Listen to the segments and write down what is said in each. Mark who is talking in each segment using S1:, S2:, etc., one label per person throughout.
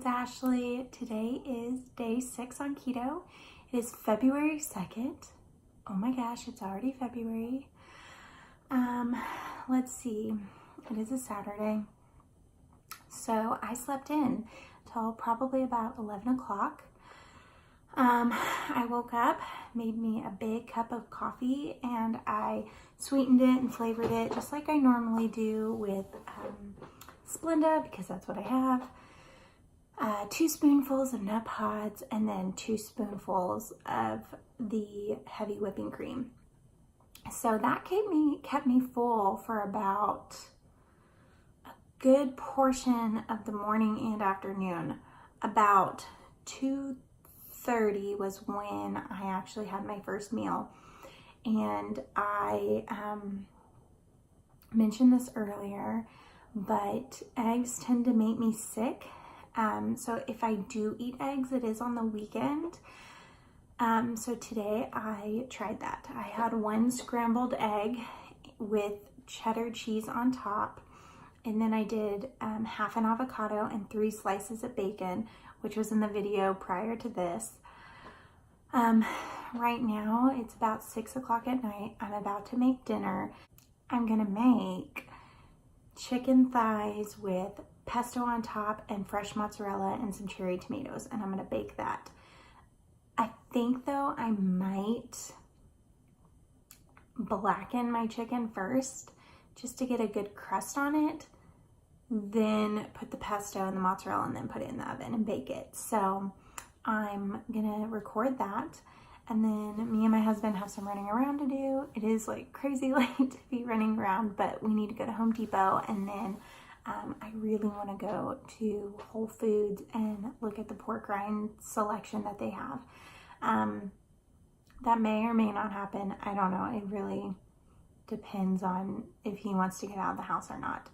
S1: it's Ashley. Today is day 6 on keto. It is February 2nd. Oh my gosh, it's already February. Let's see. It is a Saturday. So I slept in till probably about 11 o'clock. I woke up, made me a big cup of coffee, and I sweetened it and flavored it just like I normally do with Splenda, because that's what I have. 2 spoonfuls of nut pods, and then 2 spoonfuls of the heavy whipping cream. So that kept me full for about a good portion of the morning and afternoon. About 2:30 was when I actually had my first meal. And I mentioned this earlier, but eggs tend to make me sick. So if I do eat eggs, it is on the weekend. So today I tried that. I had 1 scrambled egg with cheddar cheese on top. And then I did half an avocado and 3 slices of bacon, which was in the video prior to this. Right now it's about 6 o'clock at night. I'm about to make dinner. I'm gonna make chicken thighs with pesto on top and fresh mozzarella and some cherry tomatoes, and I'm gonna bake that. I think though I might blacken my chicken first just to get a good crust on it, then put the pesto and the mozzarella and then put it in the oven and bake it. So I'm gonna record that, and then me and my husband have some running around to do. It is like crazy late to be running around, but we need to go to Home Depot, and then I really want to go to Whole Foods and look at the pork rind selection that they have. That may or may not happen. I don't know. It really depends on if he wants to get out of the house or not.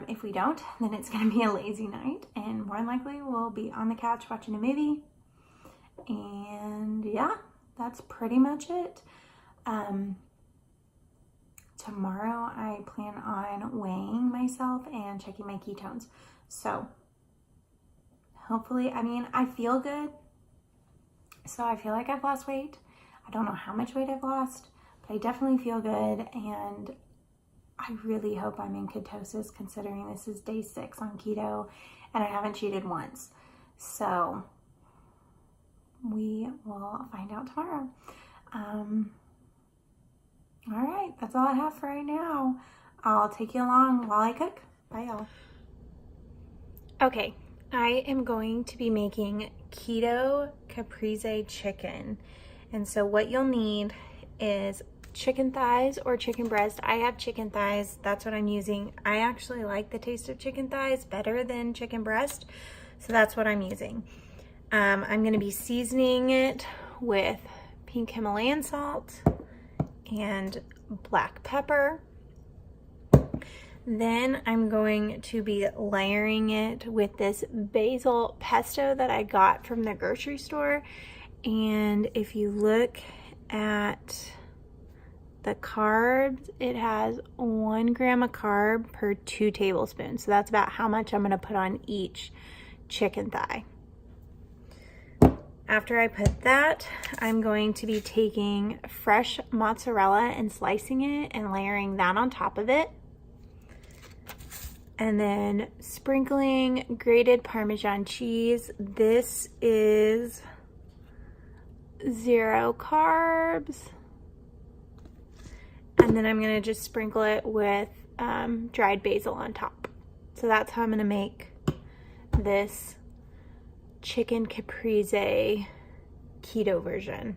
S1: If we don't, then it's going to be a lazy night, and more than likely we'll be on the couch watching a movie. And yeah, that's pretty much it. Tomorrow I plan on weighing myself and checking my ketones. So hopefully, I feel good. So I feel like I've lost weight. I don't know how much weight I've lost, but I definitely feel good. And I really hope I'm in ketosis, considering this is day 6 on keto and I haven't cheated once. So we will find out tomorrow. All right, that's all I have for right now. I'll take you along while I cook. Bye, y'all. Okay, I am going to be making keto caprese chicken. And so what you'll need is chicken thighs or chicken breast. I have chicken thighs. That's what I'm using. I actually like the taste of chicken thighs better than chicken breast, so that's what I'm using. I'm going to be seasoning it with pink Himalayan salt and black pepper. Then I'm going to be layering it with this basil pesto that I got from the grocery store. And if you look at the carbs, it has 1 gram of carb per 2 tablespoons. So that's about how much I'm going to put on each chicken thigh. After I put that, I'm going to be taking fresh mozzarella and slicing it and layering that on top of it. And then sprinkling grated Parmesan cheese. This is 0 carbs. And then I'm gonna just sprinkle it with dried basil on top. So that's how I'm gonna make this chicken caprese keto version.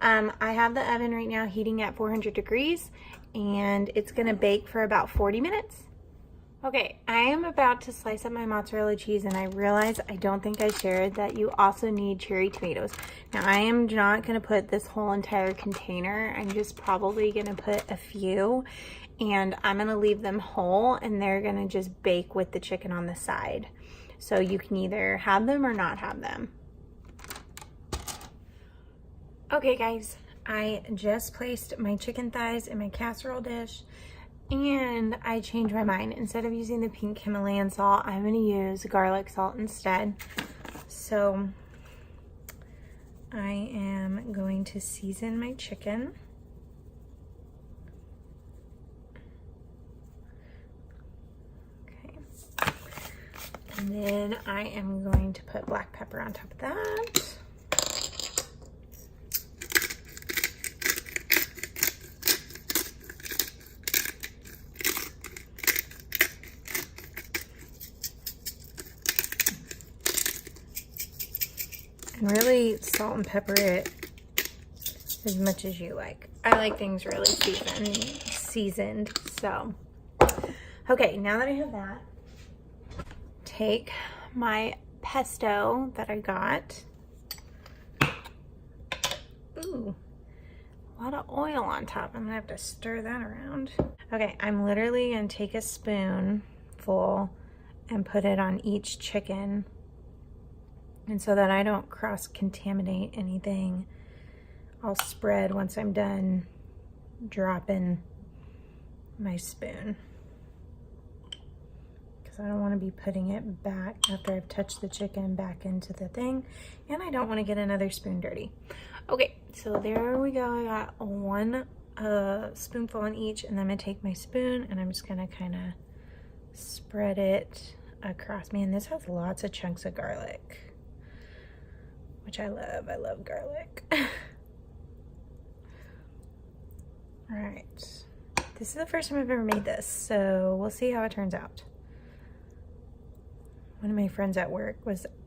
S1: I have the oven right now heating at 400 degrees, and it's gonna bake for about 40 minutes. Okay, I am about to slice up my mozzarella cheese, and I realize I don't think I shared that you also need cherry tomatoes. Now, I am not gonna put this whole entire container. I'm just probably gonna put a few, and I'm gonna leave them whole, and they're gonna just bake with the chicken on the side. So you can either have them or not have them. Okay guys, I just placed my chicken thighs in my casserole dish. And I changed my mind. Instead of using the pink Himalayan salt, I'm going to use garlic salt instead. So I am going to season my chicken. Okay. And then I am going to put black pepper on top of that. And really salt and pepper it as much as you like. I like things really seasoned. So, okay, now that I have that, take my pesto that I got. Ooh, a lot of oil on top. I'm gonna have to stir that around. Okay, I'm literally gonna take a spoonful and put it on each chicken. And so that I don't cross-contaminate anything, I'll spread once I'm done dropping my spoon. Because I don't want to be putting it back after I've touched the chicken back into the thing. And I don't want to get another spoon dirty. Okay, so there we go. I got one spoonful on each, and then I'm going to take my spoon and I'm just going to kind of spread it across. Man, this has lots of chunks of garlic, which I love. I love garlic. All right. This is the first time I've ever made this, so we'll see how it turns out. One of my friends at work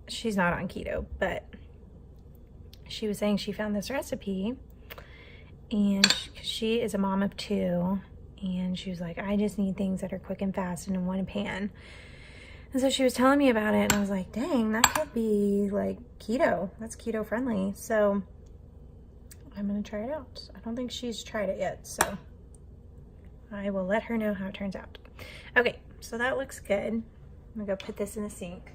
S1: she's not on keto, but she was saying she found this recipe, and she is a mom of 2, and she was like, I just need things that are quick and fast and in one pan. And so she was telling me about it, and I was like, dang, that could be like keto. That's keto friendly. So I'm gonna try it out. I don't think she's tried it yet, so I will let her know how it turns out. Okay, so that looks good. I'm gonna go put this in the sink.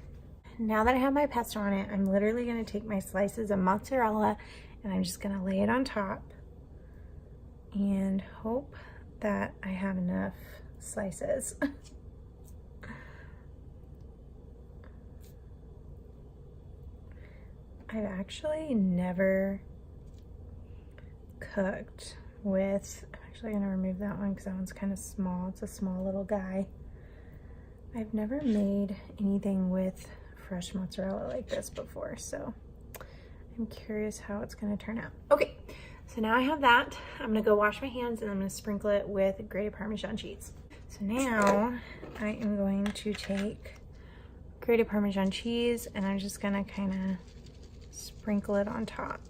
S1: Now that I have my pesto on it, I'm literally gonna take my slices of mozzarella and I'm just gonna lay it on top and hope that I have enough slices. I've actually never cooked with, I'm actually gonna remove that one because that one's kind of small. It's a small little guy. I've never made anything with fresh mozzarella like this before, so I'm curious how it's gonna turn out. Okay, so now I have that. I'm gonna go wash my hands and I'm gonna sprinkle it with grated Parmesan cheese. So now I am going to take grated Parmesan cheese and I'm just gonna kind of sprinkle it on top.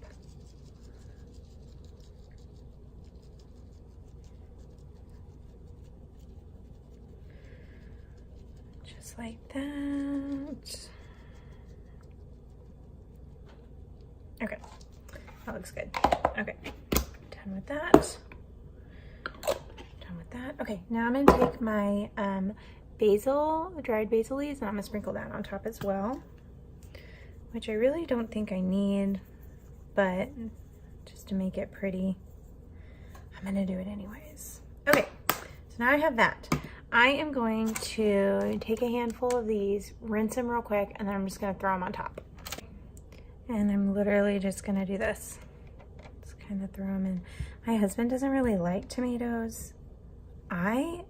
S1: Just like that. Okay, that looks good. Okay, done with that. Done with that. Okay, now I'm gonna take my basil, dried basil leaves, and I'm gonna sprinkle that on top as well, which I really don't think I need, but just to make it pretty, I'm gonna do it anyways. Okay, so now I have that. I am going to take a handful of these, rinse them real quick, and then I'm just gonna throw them on top. And I'm literally just gonna do this. Just kind of throw them in. My husband doesn't really like tomatoes. I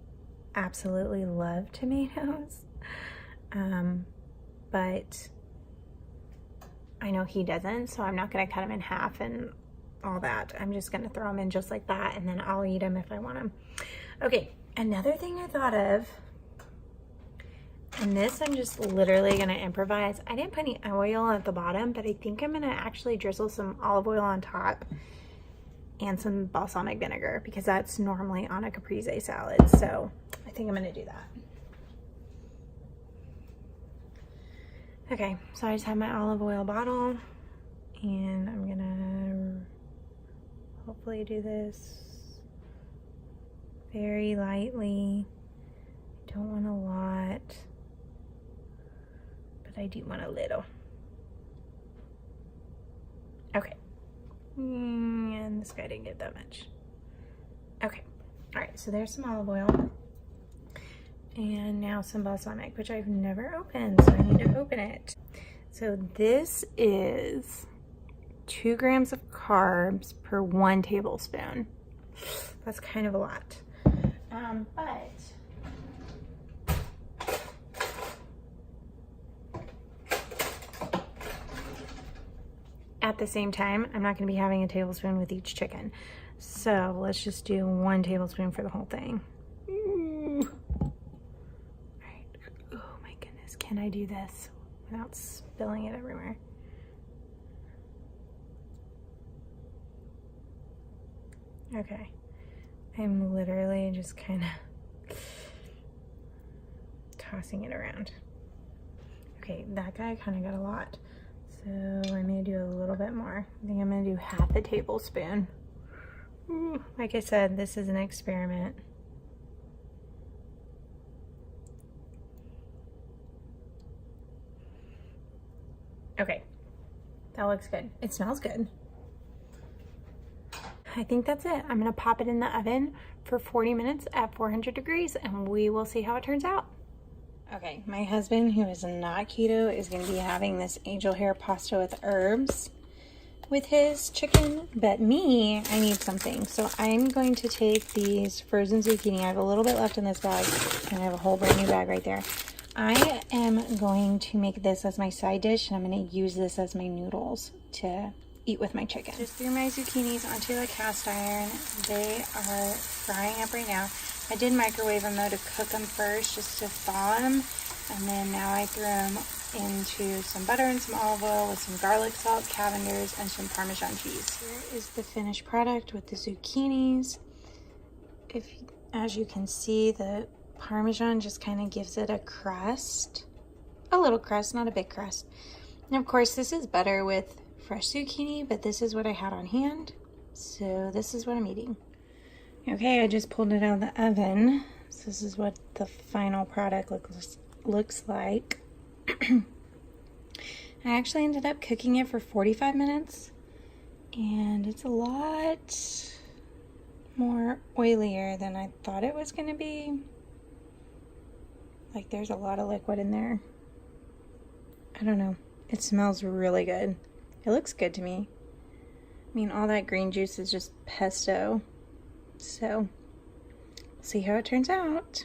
S1: absolutely love tomatoes, but I know he doesn't, so I'm not gonna cut them in half and all that. I'm just gonna throw them in just like that, and then I'll eat them if I want them. Okay, another thing I thought of, and this I'm just literally gonna improvise. I didn't put any oil at the bottom, but I think I'm gonna actually drizzle some olive oil on top and some balsamic vinegar because that's normally on a caprese salad. So I think I'm gonna do that. Okay, so I just have my olive oil bottle and I'm gonna hopefully do this very lightly. I don't want a lot, but I do want a little. Okay. And this guy didn't get that much. Okay. All right, so there's some olive oil. And now some balsamic, which I've never opened, so I need to open it. So this is 2 grams of carbs per 1 tablespoon. That's kind of a lot. But at the same time, I'm not going to be having a tablespoon with each chicken. So let's just do 1 tablespoon for the whole thing. Ooh. All right. Oh my goodness. Can I do this without spilling it everywhere? Okay. I'm literally just kind of tossing it around. Okay, that guy kind of got a lot. So I'm gonna do a little bit more. I think I'm gonna do half a tablespoon. Ooh, like I said, this is an experiment. Okay, that looks good. It smells good. I think that's it. I'm gonna pop it in the oven for 40 minutes at 400 degrees and we will see how it turns out. Okay, my husband, who is not keto, is gonna be having this angel hair pasta with herbs with his chicken, but me, I need something. So I'm going to take these frozen zucchini. I have a little bit left in this bag and I have a whole brand new bag right there. I am going to make this as my side dish and I'm gonna use this as my noodles to eat with my chicken. Just threw my zucchinis onto the cast iron. They are frying up right now. I did microwave them though to cook them first, just to thaw them. And then now I threw them into some butter and some olive oil with some garlic salt, Cavenders, and some Parmesan cheese. Here is the finished product with the zucchinis. As you can see, the Parmesan just kind of gives it a crust. A little crust, not a big crust. And of course, this is butter with fresh zucchini, but this is what I had on hand, so this is what I'm eating. Okay, I just pulled it out of the oven, so this is what the final product looks like. I actually ended up cooking it for 45 minutes, and it's a lot more oilier than I thought it was going to be. Like, there's a lot of liquid in there. I don't know. It smells really good. It looks good to me. I mean, all that green juice is just pesto. So, we'll see how it turns out.